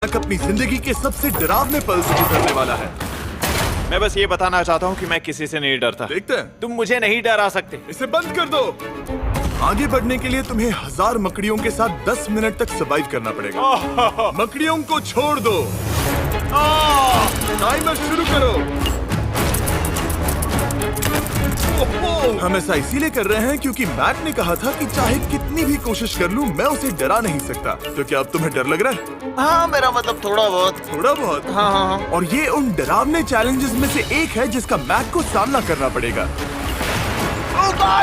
अपनी जिंदगी के सबसे डरावने पल से गुजरने वाला है। मैं बस ये बताना चाहता हूँ कि मैं किसी से नहीं डरता। देखते हैं। तुम मुझे नहीं डरा सकते। इसे बंद कर दो। आगे बढ़ने के लिए तुम्हें 1000 मकड़ियों के साथ 10 मिनट तक सर्वाइव करना पड़ेगा। मकड़ियों को छोड़ दो। टाइमर शुरू करो। हम ऐसा इसीलिए कर रहे हैं क्योंकि मैट ने कहा था कि चाहे कितनी भी कोशिश कर लूं, मैं उसे डरा नहीं सकता। तो क्या अब तुम्हें डर लग रहा है? हाँ, मेरा मतलब थोड़ा बहुत। थोड़ा बहुत? हाँ। और ये उन डरावने चैलेंजेस में से एक है जिसका मैट को सामना करना पड़ेगा।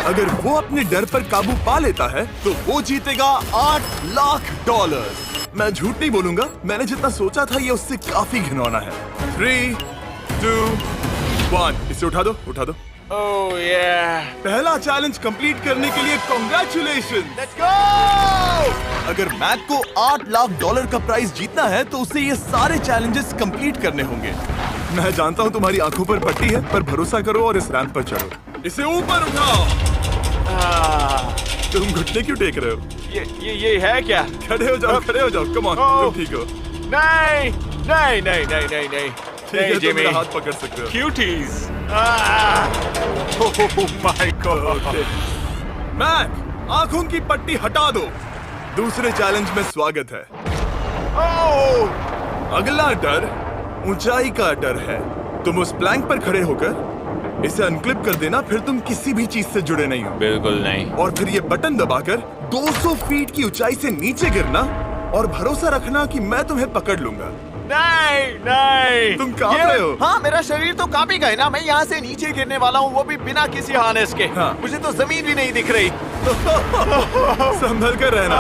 अगर वो अपने डर पर काबू पा लेता है तो वो जीतेगा $8 लाख। मैं झूठ नहीं बोलूंगा, मैंने जितना सोचा था ये उससे काफी घिनौना है। 3, 2, 1 इसे उठा दो, उठा दो। Oh yeah! पहला चैलेंज कंप्लीट करने के लिए कांग्रेचुलेशन। Let's go! अगर मैट को $8 लाख का प्राइज जीतना है तो उसे ये सारे चैलेंजेस कंप्लीट करने होंगे। मैं जानता हूँ तुम्हारी आंखों पर पट्टी है, पर भरोसा करो और इस रैंप पर चढ़ो। इसे ऊपर उठाओ। तुम घुटने क्यों टेक रहे हो? ये है क्या? खड़े हो जाओ, खड़े हो जाओ। कम ऑन, तुम ठीक हो? नहीं। ठीक है, तुम मेरा हाथ पकड़ सकते हो। Cuties! Oh my God! Mac, आंखों की पट्टी हटा दो। दूसरे चैलेंज में स्वागत है। अगला डर ऊंचाई का डर है। तुम उस प्लैंक पर खड़े होकर इसे अनक्लिप कर देना, फिर तुम किसी भी चीज से जुड़े नहीं हो। बिल्कुल नहीं। और फिर ये बटन दबाकर 200 फीट की ऊंचाई से नीचे गिरना और भरोसा रखना कि मैं तुम्हें पकड़ लूंगा। नहीं। तुम कांप रहे हो? हाँ, मेरा शरीर तो कांप ही गया ना। मैं यहाँ से नीचे गिरने वाला हूँ, वो भी बिना किसी हार्नेस के। हाँ। मुझे तो जमीन भी नहीं दिख रही। संभल कर रहना।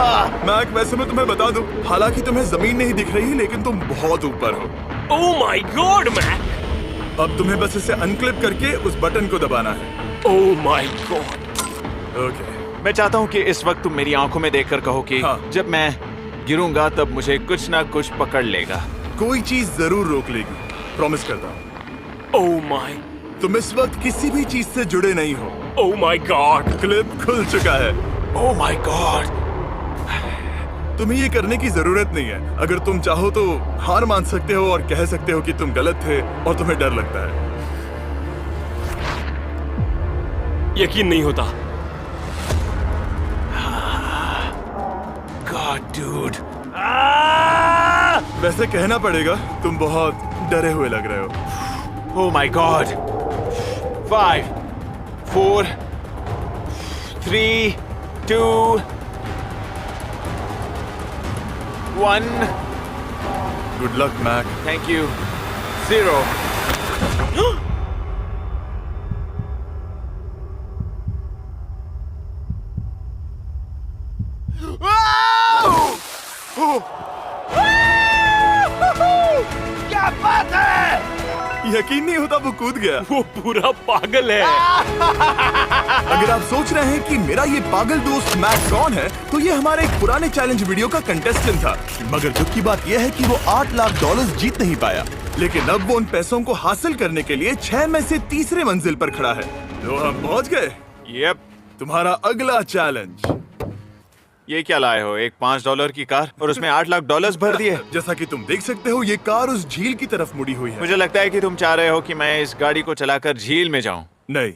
मैक, वैसे मैं तुम्हें बता दूं, हालांकि तुम्हें जमीन नहीं दिख रही, लेकिन तुम बहुत ऊपर हो। Oh my God, Mac! अब तुम्हें बस इसे अनक्लिप करके उस बटन को दबाना है। Oh my God! ओके। मैं चाहता हूँ कि इस वक्त तुम मेरी आंखों में देखकर कहो कि हाँ। जब मैं गिरूंगा तब मुझे कुछ ना कुछ पकड़ लेगा। कोई चीज जरूर रोक लेगी, प्रॉमिस करता हूँ। Oh my! तुम इस वक्त किसी भी चीज से जुड़े नहीं हो। Oh my God! क्लिप खुल चुका है। Oh my God! तुम्हें ये करने की जरूरत नहीं है। अगर तुम चाहो तो हार मान सकते हो और कह सकते हो कि तुम गलत थे और तुम्हें डर लगता है। यकीन नहीं होता। God, dude. वैसे कहना पड़ेगा, तुम बहुत डरे हुए लग रहे हो। Oh my God. 5, 4, 3, 2, 1. Good luck Mac. Thank you. 0. क्या बात है? यकीन नहीं होता वो कूद गया। वो पूरा पागल है। अगर आप सोच रहे हैं कि मेरा ये पागल दोस्त मैक कौन है, तो ये हमारे एक पुराने चैलेंज वीडियो का कंटेस्टेंट था। मगर दुख की बात यह है कि वो $8 लाख जीत नहीं पाया, लेकिन अब वो उन पैसों को हासिल करने के लिए 6 में से तीसरे मंजिल पर खड़ा है। तो हम पहुंच गए। Yep. तुम्हारा अगला चैलेंज। ये क्या लाए हो? एक $5 की कार और उसमें $8 लाख भर दिए। जैसा कि तुम देख सकते हो, ये कार उस झील की तरफ मुड़ी हुई है। मुझे लगता है कि तुम चाह रहे हो कि मैं इस गाड़ी को चलाकर झील में जाऊं। नहीं,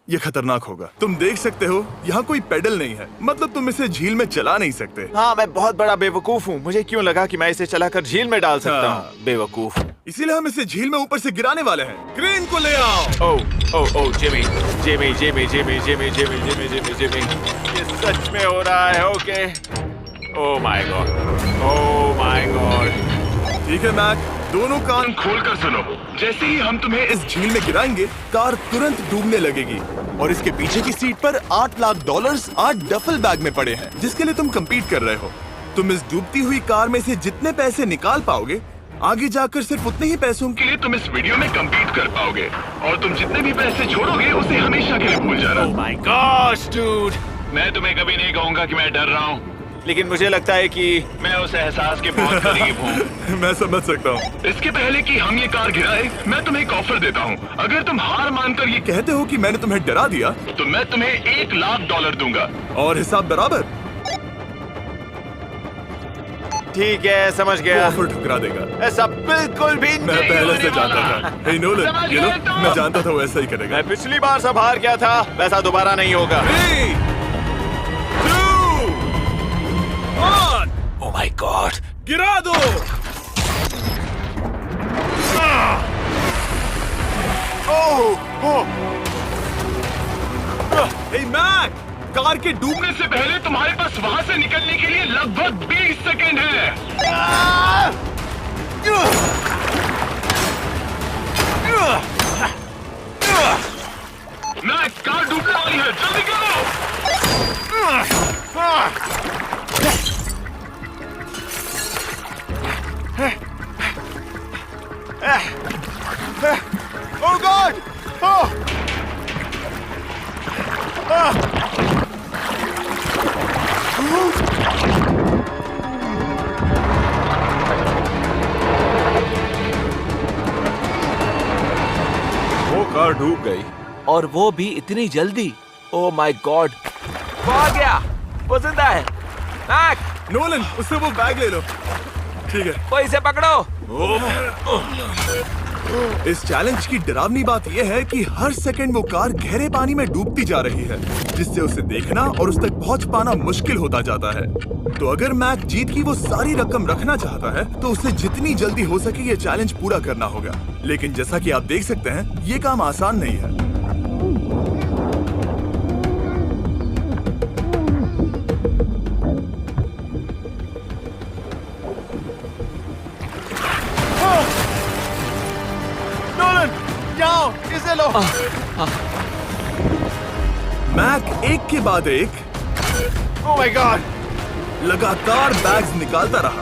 ये खतरनाक होगा। तुम देख सकते हो, यहाँ कोई पेडल नहीं है, मतलब तुम इसे झील में चला नहीं सकते। हाँ, मैं बहुत बड़ा बेवकूफ हूँ। मुझे क्यों लगा कि मैं इसे चलाकर झील में डाल सकता हाँ। हूँ? बेवकूफ। इसीलिए हम इसे झील में ऊपर से गिराने वाले हैं। क्रेन को ले आओ। ओह, जिमी। ये सच में हो रहा है। ओके। Oh my God. ठीक है मैक, दोनों कान खोलकर सुनो। जैसे ही हम तुम्हें इस झील में गिराएंगे, कार तुरंत डूबने लगेगी और इसके पीछे की सीट पर $8 लाख 8 डफल बैग में पड़े हैं, जिसके लिए तुम compete कर रहे हो। तुम इस डूबती हुई कार में से जितने पैसे निकाल पाओगे, आगे जाकर सिर्फ उतने ही पैसों के लिए तुम इस वीडियो में compete कर पाओगे। और तुम जितने भी पैसे छोड़ोगे, उसे हमेशा के लिए भूल जाना। Oh my gosh, dude. मैं तुम्हें कभी नहीं कहूंगा कि मैं डर रहा हूँ। लेकिन मुझे लगता है कि मैं उस एहसास के बहुत करीब हूँ। मैं समझ सकता हूँ। इसके पहले कि हम ये कार गिराए, मैं तुम्हें एक ऑफर देता हूँ। अगर तुम हार मानकर ये कहते हो कि मैंने तुम्हें डरा दिया, तो मैं तुम्हें $1 लाख दूंगा। और हिसाब बराबर। ठीक है, समझ वो गया। ऑफर ठुकरा देगा। ऐसा बिल्कुल भी मैं नहीं पहले होने से जानता वाला। था। हे नोलन, you know, मैं जानता था वो ऐसा ही करेगा। मैं पिछली बार सब हार गया था, वैसा दोबारा नहीं होगा। 3, 2, 1, ओह माय गॉड। गिरा दो। हे मैक, कार के डूबने डूबने से पहले तुम्हारे पास वहां से निकलने के लिए लगभग 20 सेकंड है। मैं कार डूबने वाली है, जल्दी करो। ओह गॉड। ओह वो कार डूब गई और वो भी इतनी जल्दी। ओह माय गॉड, वो आ गया। वो जिंदा है। मैक, नोलन, उससे वो बैग ले लो। ठीक है। वो इसे पकड़ो। इस चैलेंज की डरावनी बात यह है कि हर सेकंड वो कार गहरे पानी में डूबती जा रही है, जिससे उसे देखना और उस तक पहुंच पाना मुश्किल होता जाता है। तो अगर मैक जीत की वो सारी रकम रखना चाहता है तो उसे जितनी जल्दी हो सके ये चैलेंज पूरा करना होगा। लेकिन जैसा कि आप देख सकते हैं, ये काम आसान नहीं है। नोलन, जाओ, इसे लो। मैक एक के बाद एक ओह माय गॉड। लगातार बैग्स निकालता रहा।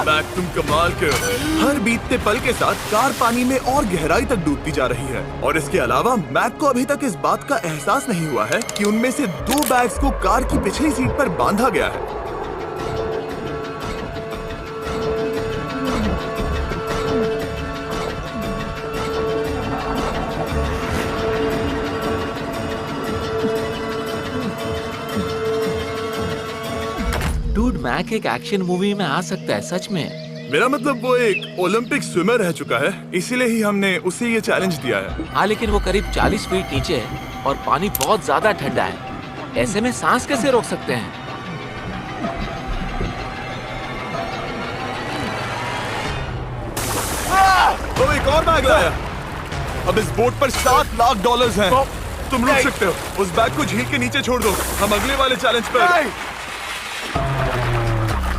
मैक, तुम कमाल के हो। हर बीतते पल के साथ कार पानी में और गहराई तक डूबती जा रही है, और इसके अलावा मैक को अभी तक इस बात का एहसास नहीं हुआ है कि उनमें से 2 बैग्स को कार की पिछली सीट पर बांधा गया है। डूड, मैक एक एक्शन मूवी में आ सकता है सच में। मेरा मतलब वो एक ओलंपिक स्विमर रह चुका है, इसीलिए ही हमने उसे ये चैलेंज दिया है। हाँ, लेकिन वो करीब 40 फीट नीचे है और पानी बहुत ज्यादा ठंडा है। ऐसे में सांस कैसे रोक सकते हैं? तो एक और बैग लाया। अब इस बोट पर $7 लाख हैं। तुम रुक सकते हो। उस बैग को झील के नीचे छोड़ दो। हम अगले वाले चैलेंज पर।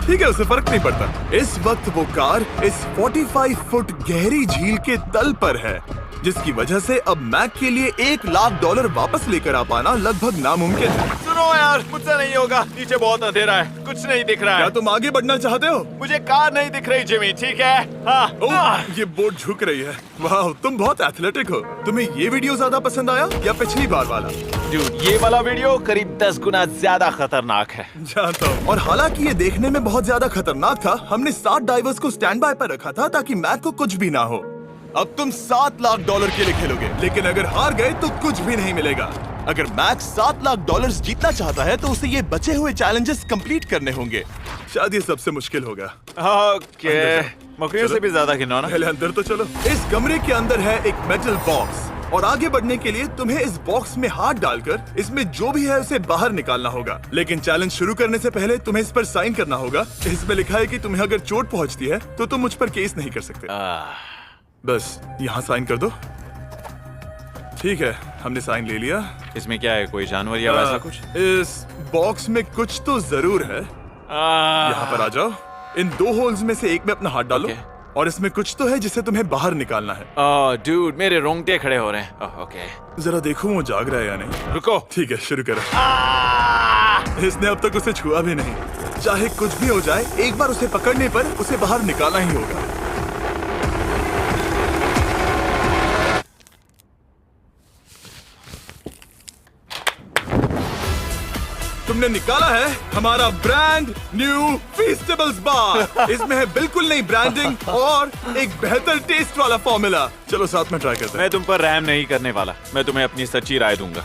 ठीक है, उसे फर्क नहीं पड़ता। इस वक्त वो कार इस 45 फुट गहरी झील के तल पर है, जिसकी वजह से अब मैक के लिए $1 लाख वापस लेकर आ पाना लगभग नामुमकिन है। सुनो यार, मुझसे नहीं होगा। नीचे बहुत अंधेरा है, कुछ नहीं दिख रहा क्या है। तुम आगे बढ़ना चाहते हो? मुझे कार नहीं दिख रही जिमी, ठीक है? हाँ। ओह, ये बोट झुक रही है। वाह, तुम बहुत एथलेटिक हो। तुम्हें ये वीडियो ज्यादा पसंद आया या पिछली बार वाला? Dude, ये वाला वीडियो करीब 10 गुना ज्यादा खतरनाक है। जानता हूँ। और हालांकि ये देखने में बहुत ज्यादा खतरनाक था, हमने 7 डाइवर्स को स्टैंड बाय पर रखा था ताकि मैक को कुछ भी ना हो। अब तुम $7 लाख के लिए खेलोगे, लेकिन अगर हार गए तो कुछ भी नहीं मिलेगा। अगर मैक $7 लाख जीतना चाहता है तो उसे ये बचे हुए चैलेंजेस कंप्लीट करने होंगे। शायद ये सबसे मुश्किल होगा। ओके, मकड़ियों से भी ज्यादा घिनौना। पहले अंदर तो चलो। इस कमरे के अंदर है एक मेटल बॉक्स, और आगे बढ़ने के लिए तुम्हें इस बॉक्स में हाथ डालकर इसमें जो भी है उसे बाहर निकालना होगा। लेकिन चैलेंज शुरू करने से पहले तुम्हें इस पर साइन करना होगा। इसमें लिखा है कि तुम्हें अगर चोट पहुंचती है तो तुम मुझ पर केस नहीं कर सकते। बस यहाँ साइन कर दो। ठीक है, हमने साइन ले लिया। इसमें क्या है, कोई जानवर या वैसा कुछ? इस बॉक्स में कुछ तो जरूर है। यहाँ पर आ जाओ। इन 2 होल्स में से एक में अपना हाथ डालो। Okay. और इसमें कुछ तो है जिसे तुम्हें बाहर निकालना है। डूड, मेरे रोंगटे खड़े हो रहे हैं। ओके, जरा देखो वो जाग रहा है या नहीं। रुको। ठीक है, शुरू करो। इसने अब तक उसे छुआ भी नहीं। चाहे कुछ भी हो जाए, एक बार उसे पकड़ने पर उसे बाहर निकालना ही होगा। तुमने निकाला है हमारा ब्रांड न्यू फीस्टेबल्स बार। इसमें है बिल्कुल नई ब्रांडिंग और एक बेहतर टेस्ट वाला फॉर्मूला। चलो साथ में ट्राई करते हैं। मैं तुम पर रहम नहीं करने वाला। मैं तुम्हें अपनी सच्ची राय दूंगा।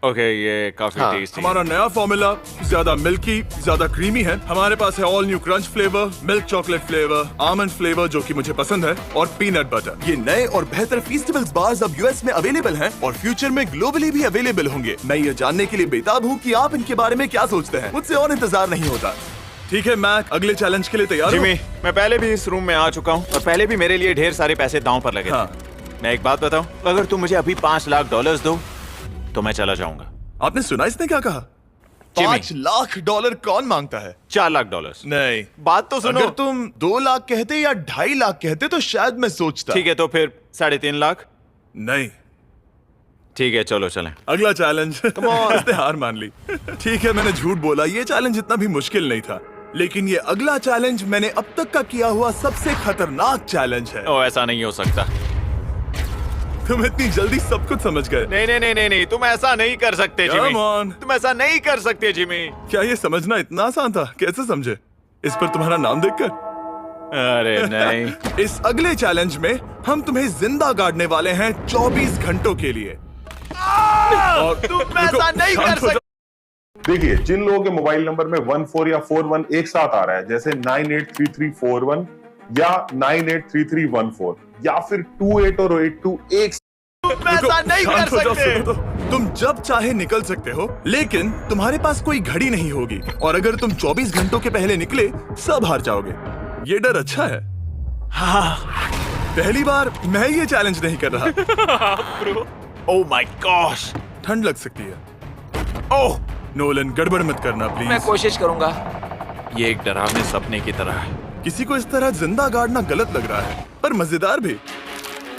ओके, ये काफी हाँ, टेस्टी। हमारा नया फॉर्मूला ज्यादा मिल्की, ज्यादा क्रीमी है। हमारे पास है all new crunch flavour, milk chocolate flavour, almond flavour जो कि मुझे पसंद है, और पीनट बटर। ये नए और बेहतर फीस्टेबल्स बार्स अब यूएस में अवेलेबल हैं और फ्यूचर में ग्लोबली भी अवेलेबल होंगे। मैं ये जानने के लिए बेताब हूँ कि आप इनके बारे में क्या सोचते हैं। मुझसे और इंतजार नहीं होता। ठीक है मैक, अगले चैलेंज के लिए तैयार हो? जिमी, मैं पहले भी इस रूम में आ चुका हूँ और पहले भी मेरे लिए ढेर सारे पैसे दांव पर लगे थे। हाँ। मैं एक बात बताऊं, अगर तुम मुझे अभी $5 लाख दो तो मैं चला जाऊंगा। आपने सुना इसने क्या कहा? जिमी। $5 लाख कौन मांगता है? $4 लाख। नहीं, बात तो सुनो। अगर तुम 2 लाख कहते या 2.5 लाख कहते तो शायद मैं सोचता। ठीक है, तो फिर 3.5 लाख। नहीं, ठीक है, चलो चलें। अगला चैलेंज। इसने हार मान ली। ठीक है, मैंने झूठ बोला, ये चैलेंज इतना भी मुश्किल नहीं था, लेकिन ये अगला चैलेंज मैंने अब तक का किया हुआ सबसे खतरनाक चैलेंज है। ओ, ऐसा नहीं हो सकता। तुम इतनी जल्दी सब कुछ समझ गए। नहीं नहीं नहीं नहीं नहीं, तुम ऐसा नहीं कर सकते जिमी। Come on. तुम ऐसा नहीं कर सकते जिमी। क्या ये समझना इतना आसान था? कैसे समझे? इस पर तुम्हारा नाम देखकर? अरे नहीं। इस अगले चैलेंज में हम तुम्हें जिंदा गाड़ने वाले हैं 24 घंटों के लिए। और तुम ऐसा नहीं शांत कर हो जाओ। सकते। देखिए, जिन लोगों के मोबाइल नंबर में 14 या 41 एक साथ आ रहा है, जैसे 983341 या 983314 या फिर 28 और 82 एक तुम ऐसा नहीं कर शांत हो जाओ, सकते। सुनो तो। तुम जब चाहे निकल सकते हो, लेकिन तुम्हारे पास कोई घड़ी नहीं होगी, और अगर तुम 24 घंटों के पहले निकले सब हार जाओगे। ये डर अच्छा है। हाँ। पहली बार मैं ये चैलेंज नहीं कर रहा। Oh my gosh. ठंड लग सकती है। ओह, नोलन, गड़बड़ मत करना मैं प्लीज। कोशिश करूंगा। ये एक डरावने सपने की तरह है। किसी को इस तरह जिंदा गाड़ना गलत लग रहा है, पर मजेदार भी।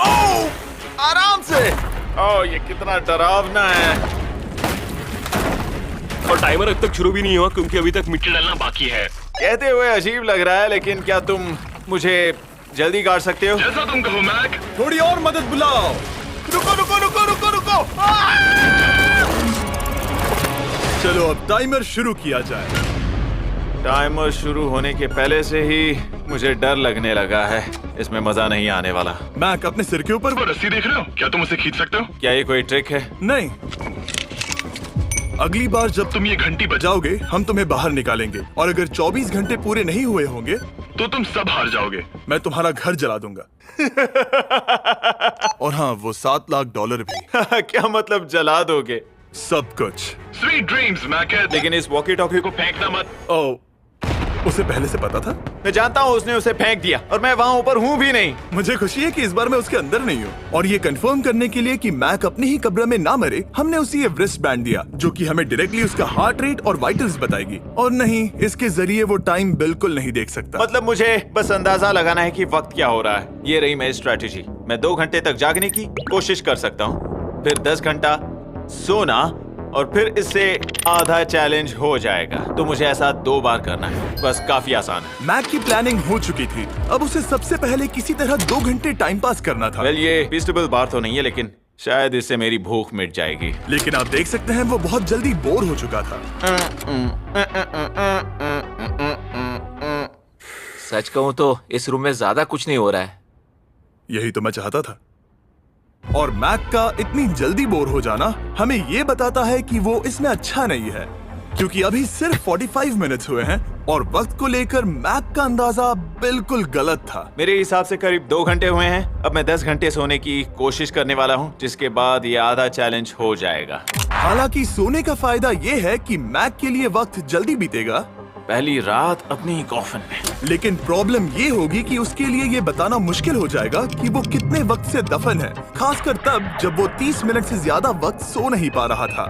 ओह, आराम से। ओह, ये कितना डरावना है। और टाइमर अब तक शुरू भी नहीं हुआ क्योंकि अभी तक मिट्टी डलना बाकी है। कहते हुए अजीब लग रहा है, लेकिन क्या तुम मुझे जल्दी गाड़ सकते हो? जैसा तुम कहो मैक। थोड़ी और मदद बुलाओ। रुको रुको रुको रुको रुको। चलो अब टाइमर शुरू किया जाए। टाइमर शुरू होने के पहले से ही मुझे डर लगने लगा है। इसमें मजा नहीं आने वाला। मैक, अपने सिर के ऊपर। वो रस्सी देख रहे हो? क्या तुम उसे खींच सकते हो? क्या ये कोई ट्रिक है? नहीं, अगली बार जब तुम ये घंटी बजाओ जाओगे हम तुम्हें बाहर निकालेंगे, और अगर 24 घंटे पूरे नहीं हुए होंगे तो तुम सब हार जाओगे। मैं तुम्हारा घर जला दूंगा। और हाँ, वो $7 लाख भी। क्या मतलब जला दोगे? सब कुछ। Sweet dreams Mac. लेकिन इस वॉकी टॉकी को फेंकना मत। ओ, उसे पहले से पता था? मैं जानता हूँ, उसने उसे फेंक दिया और मैं वहाँ ऊपर हूँ भी नहीं। मुझे खुशी है कि इस बार मैं उसके अंदर नहीं हूँ। और ये कंफर्म करने के लिए कि मैक अपनी ही कब्र में ना मरे, हमने उसे ये रिस्ट बैंड दिया जो कि हमें डायरेक्टली उसका हार्ट रेट और वाइटल्स बताएगी। और नहीं, इसके जरिए वो टाइम बिल्कुल नहीं देख सकता। मतलब मुझे बस अंदाजा लगाना है कि वक्त क्या हो रहा है। ये रही मेरी स्ट्रेटेजी। मैं 2 घंटे तक जागने की कोशिश कर सकता हूँ, फिर 10 घंटा सोना, और फिर इससे आधा चैलेंज हो जाएगा। तो मुझे ऐसा 2 बार करना है। बस काफी आसान है। मैक की प्लानिंग हो चुकी थी, अब उसे सबसे पहले किसी तरह 2 घंटे टाइम पास करना था। वेल, ये फीस्टेबल बार तो नहीं है, लेकिन शायद इससे मेरी भूख मिट जाएगी। लेकिन आप देख सकते हैं वो बहुत जल्दी बोर हो चुका था। सच कहूं तो इस रूम में ज्यादा कुछ नहीं हो रहा है। यही तो मैं चाहता था। और मैक का इतनी जल्दी बोर हो जाना हमें ये बताता है कि वो इसमें अच्छा नहीं है, क्योंकि अभी सिर्फ 45 मिनट्स हुए हैं और वक्त को लेकर मैक का अंदाजा बिल्कुल गलत था। मेरे हिसाब से करीब 2 घंटे हुए हैं। अब मैं 10 घंटे सोने की कोशिश करने वाला हूँ, जिसके बाद ये आधा चैलेंज हो जाएगा। हालांकि सोने का फायदा ये है कि मैक के लिए वक्त जल्दी बीतेगा, पहली रात अपनी कॉफिन में। लेकिन प्रॉब्लम ये होगी कि उसके लिए ये बताना मुश्किल हो जाएगा कि वो कितने वक्त से दफन है, खासकर तब जब वो 30 मिनट से ज्यादा वक्त सो नहीं पा रहा था।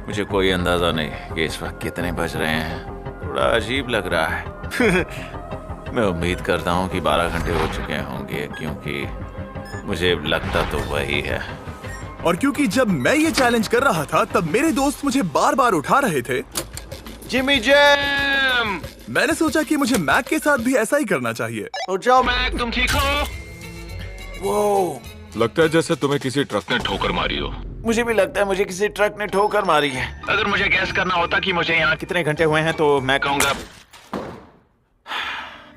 मुझे कोई अंदाजा नहीं कि इस वक्त कितने बज रहे हैं। थोड़ा अजीब लग रहा है। मैं उम्मीद करता हूँ कि 12 घंटे हो चुके होंगे, क्योंकि मुझे लगता तो वही है। और क्योंकि जब मैं ये चैलेंज कर रहा था तब मेरे दोस्त मुझे बार बार उठा रहे थे। जिमी जैम, मैंने सोचा कि मुझे मैक के साथ भी ऐसा ही करना चाहिए। उठ जाओ। मैक, तुम ठीक हो? वो लगता है जैसे तुम्हें किसी ट्रक ने ठोकर मारी हो। मुझे भी लगता है मुझे किसी ट्रक ने ठोकर मारी है। अगर मुझे गैस करना होता कि मुझे यहाँ कितने घंटे हुए हैं तो मैं कहूँगा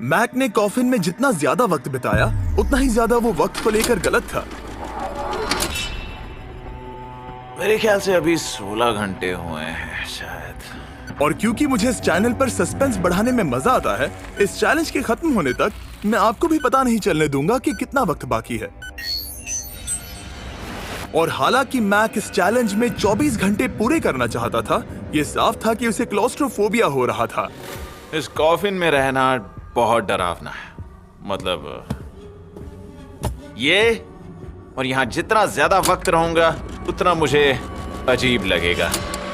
मैक ने कॉफिन में जितना ज्यादा वक्त बिताया उतना ही ज्यादा वो वक्त को लेकर गलत था। मेरे ख्याल से अभी 16 घंटे हुए हैं शायद। और क्योंकि मुझे इस चैनल पर सस्पेंस बढ़ाने में मजा आता है, इस चैलेंज के खत्म होने तक मैं आपको भी पता नहीं चलने दूंगा कि कितना वक्त बाकी है। और हालांकि मैक इस चैलेंज में 24 घंटे पूरे करना चाहता था, ये साफ था कि उसे क्लॉस्ट्रोफोबिया हो रहा था। इस कॉफिन में रहना बहुत डरावना है। मतलब ये, और यहाँ जितना ज्यादा वक्त रहूंगा उतना मुझे अजीब लगेगा।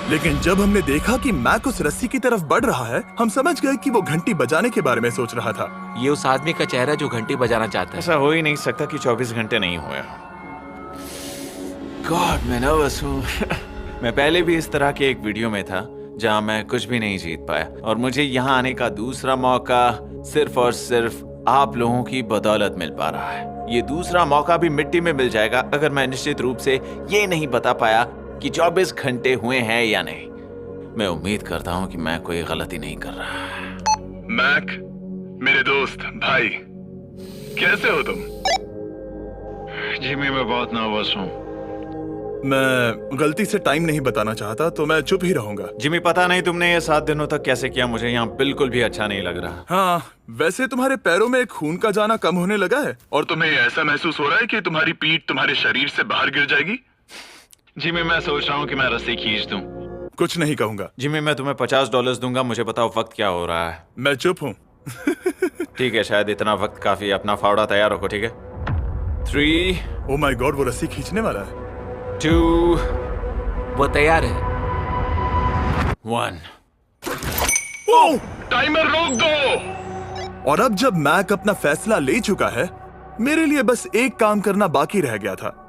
लेकिन जब हमने देखा कि मैक उस रस्सी की तरफ बढ़ रहा है, हम समझ गए कि वो घंटी बजाने के बारे में सोच रहा था। ये उस आदमी का चेहरा जो घंटी बजाना चाहता है। ऐसा हो ही नहीं सकता कि 24 घंटे नहीं हुए। गॉड, मैं नर्वस हूँ। मैं पहले भी इस तरह के एक वीडियो में था जहाँ मैं कुछ भी नहीं जीत पाया, और मुझे यहाँ आने का दूसरा मौका सिर्फ और सिर्फ आप लोगों की बदौलत मिल पा रहा है। ये दूसरा मौका भी मिट्टी में मिल जाएगा अगर मैं निश्चित रूप से ये नहीं बता पाया कि 24 घंटे हुए हैं या नहीं। मैं उम्मीद करता हूँ कि मैं कोई गलती नहीं कर रहा। मैक, मेरे दोस्त भाई, कैसे हो तुम? जिमी, मैं बहुत नर्वस हूँ। मैं गलती से टाइम नहीं बताना चाहता, तो मैं चुप ही रहूंगा। जिमी, पता नहीं तुमने ये 7 दिनों तक कैसे किया, मुझे यहाँ बिल्कुल भी अच्छा नहीं लग रहा। हाँ, वैसे तुम्हारे पैरों में खून का जाना कम होने लगा है। और तुम्हें ऐसा महसूस हो रहा है कि तुम्हारी पीठ तुम्हारे शरीर से बाहर गिर जाएगी? जिमी, मैं सोच रहा हूँ कि मैं रस्सी खींच दूं। कुछ नहीं कहूंगा। जिमी, मैं तुम्हें $50 दूंगा, मुझे बताओ वक्त क्या हो रहा है। मैं चुप हूँ। ठीक है, शायद इतना वक्त काफी। अपना फावड़ा तैयार रखो, ठीक है? 3, ओह माय गॉड, वो रस्सी खींचने वाला है। 2, वो तैयार है। 1। ओह! टाइमर रोक दो। और अब जब मैक अपना फैसला ले चुका है, मेरे लिए बस एक काम करना बाकी रह गया था।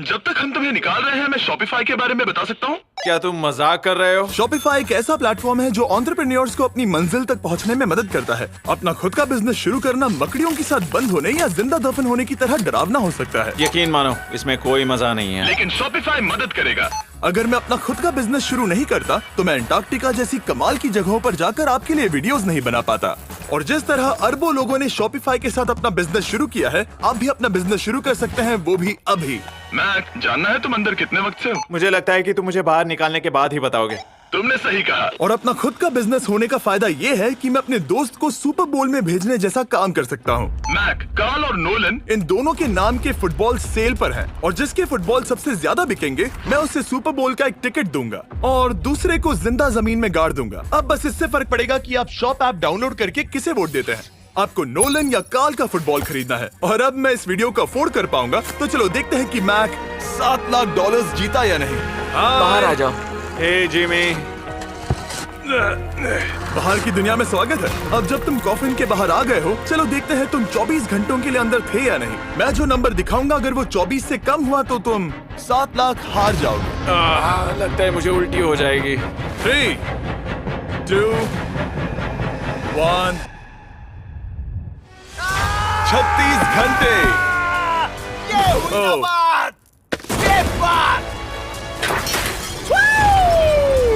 जब तक हम तुम्हें निकाल रहे हैं, मैं शॉपिफाई के बारे में बता सकता हूँ। क्या तुम मजाक कर रहे हो? शॉपिफाई एक ऐसा प्लेटफॉर्म है जो एंटरप्रेन्योर्स को अपनी मंजिल तक पहुंचने में मदद करता है। अपना खुद का बिजनेस शुरू करना मकड़ियों के साथ बंद होने या जिंदा दफन होने की तरह डरावना हो सकता है। यकीन मानो, इसमें कोई मजा नहीं है। लेकिन शॉपिफाई मदद करेगा। अगर मैं अपना खुद का बिजनेस शुरू नहीं करता, तो मैं अंटार्कटिका जैसी कमाल की जगहों पर जाकर आपके लिए वीडियोस नहीं बना पाता। और जिस तरह अरबों लोगों ने शॉपिफाई के साथ अपना बिजनेस शुरू किया है, आप भी अपना बिजनेस शुरू कर सकते हैं, वो भी अभी। मैक, जानना है तुम अंदर कितने वक्त से हो? मुझे लगता है कि तुम मुझे बाहर निकालने के बाद ही बताओगे। तुमने सही कहा। और अपना खुद का बिजनेस होने का फायदा ये है कि मैं अपने दोस्त को सुपर बोल में भेजने जैसा काम कर सकता हूँ। मैक, कार्ल और नोलन इन दोनों के नाम के फुटबॉल सेल पर हैं, और जिसके फुटबॉल सबसे ज्यादा बिकेंगे, मैं उसे सुपर बोल का एक टिकट दूंगा और दूसरे को जिंदा जमीन में गाड़ दूंगा। अब बस इससे फर्क पड़ेगा कि आप शॉप ऐप डाउनलोड करके किसे वोट देते हैं। आपको नोलन या कार्ल का फुटबॉल खरीदना है। और अब मैं इस वीडियो को अफोर्ड कर पाऊंगा, तो चलो देखते हैं कि मैक $7 लाख जीता या नहीं। बाहर आ जाओ। हे जिमी, बाहर की दुनिया में स्वागत है। अब जब तुम कॉफिन के बाहर आ गए हो, चलो देखते हैं तुम 24 घंटों के लिए अंदर थे या नहीं। मैं जो नंबर दिखाऊंगा, अगर वो 24 से कम हुआ तो तुम 7 लाख हार जाओगे। लगता है मुझे उल्टी हो जाएगी। 3, 2, 1। 36 घंटे।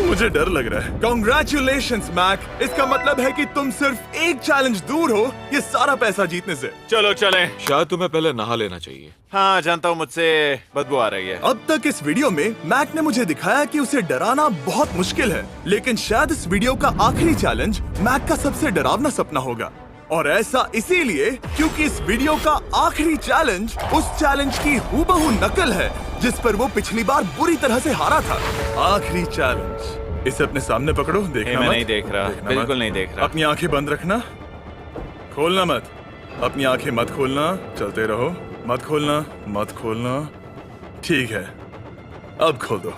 मुझे डर लग रहा है। Congratulations, Mac. इसका मतलब है कि तुम सिर्फ एक चैलेंज दूर हो ये सारा पैसा जीतने से। चलो चलें। शायद तुम्हें पहले नहा लेना चाहिए। हाँ, जानता हूँ, मुझसे बदबू आ रही है। अब तक इस वीडियो में मैक ने मुझे दिखाया कि उसे डराना बहुत मुश्किल है, लेकिन शायद इस वीडियो का आखिरी चैलेंज मैक का सबसे डरावना सपना होगा। और ऐसा इसीलिए क्योंकि इस वीडियो का आखिरी चैलेंज उस चैलेंज की हूबहू नकल है जिस पर वो पिछली बार बुरी तरह से हारा था। आखिरी चैलेंज। इसे अपने सामने पकड़ो, देखना मैं मत। नहीं देख रहा, देखना बिल्कुल मत। नहीं देख रहा। अपनी आंखें बंद रखना, खोलना मत। अपनी आंखें मत खोलना, चलते रहो। मत खोलना, मत खोलना। ठीक है, अब खोल दो।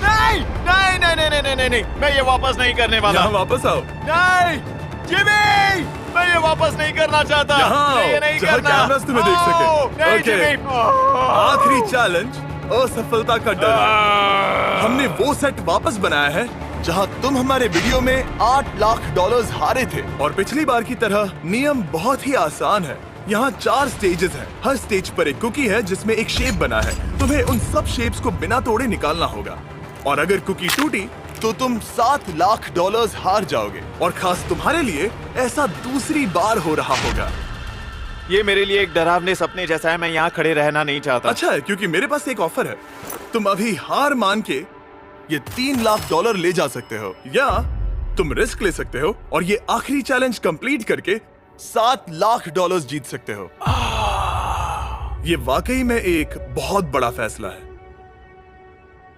नहीं नहीं नहीं नहीं नहीं नहीं नहीं, मैं ये वापस नहीं करने वाला। यहाँ वापस आओ। नहीं जिमी, मैं ये वापस नहीं करना चाहता। यहाँ मैं ये आओ, नहीं जहाँ करना। कैमरास तुम्हें देख सके। नहीं ओके। जिमी। आखिरी चैलेंज, असफलता का डर। हमने वो सेट वापस बनाया है जहां तुम हमारे वीडियो में $8 लाख हारे थे। और पिछली बार की तरह नियम बहुत ही आसान है। यहाँ 4 स्टेजेस हैं। हर स्टेज पर एक कुकी है जिसमें एक शेप बना है। तुम्हें उन सब शेप्स को बिना तोड़े निकालना होगा, और अगर कुकी टूटी तो तुम $7 लाख हार जाओगे। और खास तुम्हारे लिए ऐसा दूसरी बार हो रहा होगा। ये मेरे लिए एक डरावने सपने जैसा है। मैं यहाँ खड़े रहना नहीं चाहता। अच्छा है, क्योंकि मेरे पास एक ऑफर है। तुम अभी हार मान के ये $3 लाख ले जा सकते हो, या तुम रिस्क ले सकते हो और ये आखिरी चैलेंज कंप्लीट करके $7 लाख जीत सकते हो। ये वाकई में एक बहुत बड़ा फैसला है।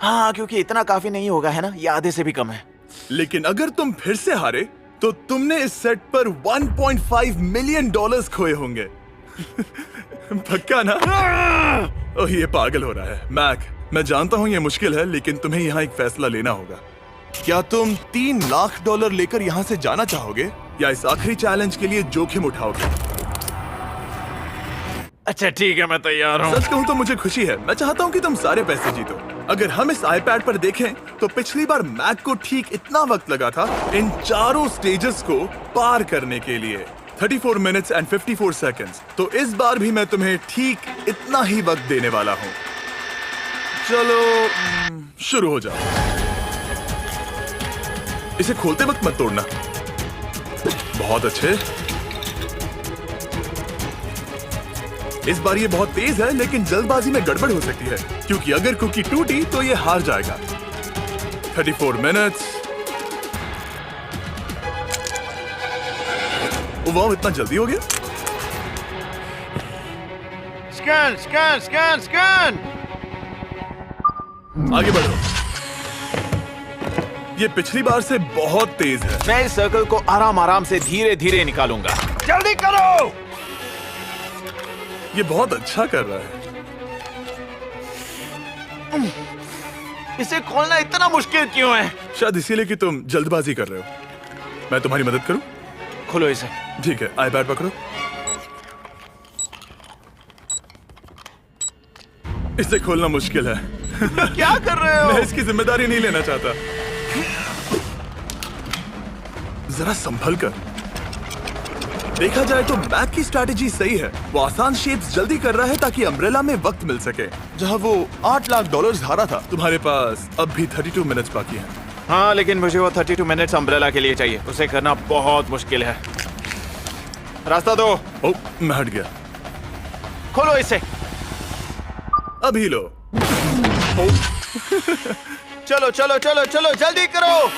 हाँ, क्योंकि इतना काफी नहीं होगा, है ना? ये आधे से भी कम है। लेकिन अगर तुम फिर से हारे तो तुमने इस सेट पर $1.5 मिलियन खोए होंगे। पक्का ना? ओह, ये पागल हो रहा है। मैक, मैं जानता हूं ये मुश्किल है, लेकिन तुम्हें यहाँ एक फैसला लेना होगा। क्या तुम $3 लाख लेकर यहाँ से जाना चाहोगे, या इस आखिरी चैलेंज के लिए जोखिम उठाओगे? अच्छा ठीक है, मैं तैयार हूँ। सच कहूं तो मुझे खुशी है। मैं चाहता हूं कि तुम सारे पैसे जीतो। अगर हम इस iPad पर देखें तो पिछली बार मैक को ठीक इतना वक्त लगा था इन चारों स्टेजेस को पार करने के लिए, 34 मिनट्स एंड 54 सेकंड्स। तो इस बार भी मैं तुम्हें ठीक इतना ही वक्त देने वाला हूं। चलो शुरू हो जाओ। इसे खोलते वक्त मत तोड़ना। बहुत अच्छे। इस बार ये बहुत तेज है, लेकिन जल्दबाजी में गड़बड़ हो सकती है, क्योंकि अगर कुकी टूटी तो ये हार जाएगा। 34 मिनट्स। वाह, इतना जल्दी हो गया। Scan scan scan scan. आगे बढ़ो। ये पिछली बार से बहुत तेज है। मैं इस सर्कल को आराम आराम से धीरे धीरे निकालूंगा। जल्दी करो। ये बहुत अच्छा कर रहा है। इसे खोलना इतना मुश्किल क्यों है? शायद इसीलिए कि तुम जल्दबाजी कर रहे हो। मैं तुम्हारी मदद करूं? खोलो इसे। ठीक है, iPad पकड़ो। इसे खोलना मुश्किल है। क्या कर रहे हो? मैं इसकी जिम्मेदारी नहीं लेना चाहता। जरा संभल कर। देखा जाए तो मैक की स्ट्रैटेजी सही है। वो आसान शेप्स जल्दी कर रहा है ताकि अम्ब्रेला में वक्त मिल सके। जहां वो $8 लाख हारा था, तुम्हारे पास अब भी 32 मिनट्स बाकी हैं। हाँ, लेकिन मुझे वो 32 मिनट्स अम्ब्रेला के लिए चाहिए। उसे करना बहुत मुश्किल है। रास्ता दो। ओह, मैं हट गया। खोलो इसे। अभी लो। चलो चलो चलो चलो, जल्दी करो।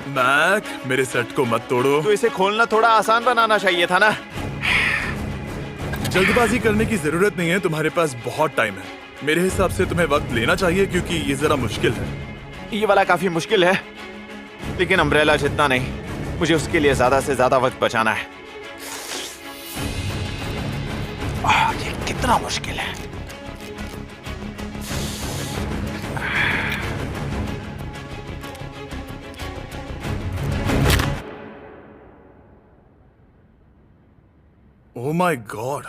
मैक, मेरे सेट को मत तोड़ो। तो इसे खोलना थोड़ा आसान बनाना चाहिए था ना। जल्दबाजी करने की जरूरत नहीं है, तुम्हारे पास बहुत टाइम है। मेरे हिसाब से तुम्हें वक्त लेना चाहिए, क्योंकि ये जरा मुश्किल है। ये वाला काफी मुश्किल है, लेकिन अम्ब्रेला जितना नहीं। मुझे उसके लिए ज्यादा से ज्यादा वक्त बचाना है। ये कितना मुश्किल है। Oh my God.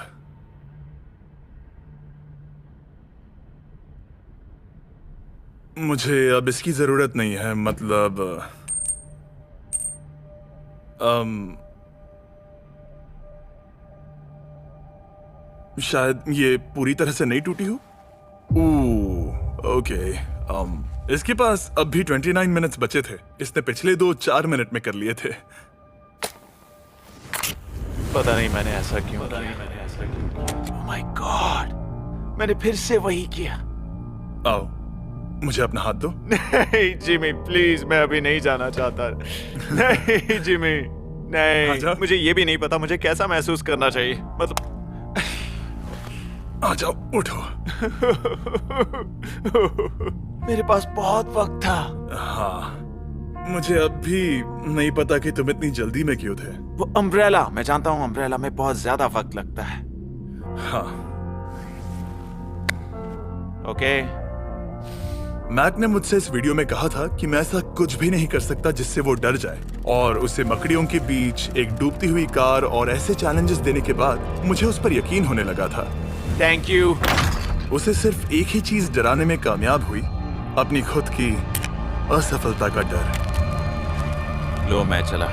मुझे अब इसकी जरूरत नहीं है। मतलब शायद ये पूरी तरह से नहीं टूटी हो। ओके। इसके पास अब भी 29 मिनट्स बचे थे। इसने पिछले 4 मिनट में कर लिए थे। पता नहीं मैंने ऐसा क्यों ओह माय गॉड, मैंने फिर से वही किया। आओ, मुझे अपना हाथ दो। नहीं जिमी, प्लीज, मैं अभी नहीं जाना चाहता। नहीं जिमी, नहीं। मुझे ये भी नहीं पता मुझे कैसा महसूस करना चाहिए। मतलब आ जाओ, उठो। मेरे पास बहुत वक्त था। हाँ, मुझे अब भी नहीं पता कि तुम इतनी जल्दी में क्यों थे। वो अम्ब्रेला, मैं जानता हूँ अम्ब्रेला में बहुत ज्यादा वक्त लगता है। हाँ। ओके। मैक ने मुझसे इस वीडियो में कहा था कि मैं ऐसा कुछ भी नहीं कर सकता जिससे वो डर जाए, और उसे मकड़ियों के बीच एक डूबती हुई कार और ऐसे चैलेंजेस देने के बाद मुझे उस पर यकीन होने लगा था। Thank you. उसे सिर्फ एक ही चीज डराने में कामयाब हुई, अपनी खुद की असफलता का डर। लो, मैं चला।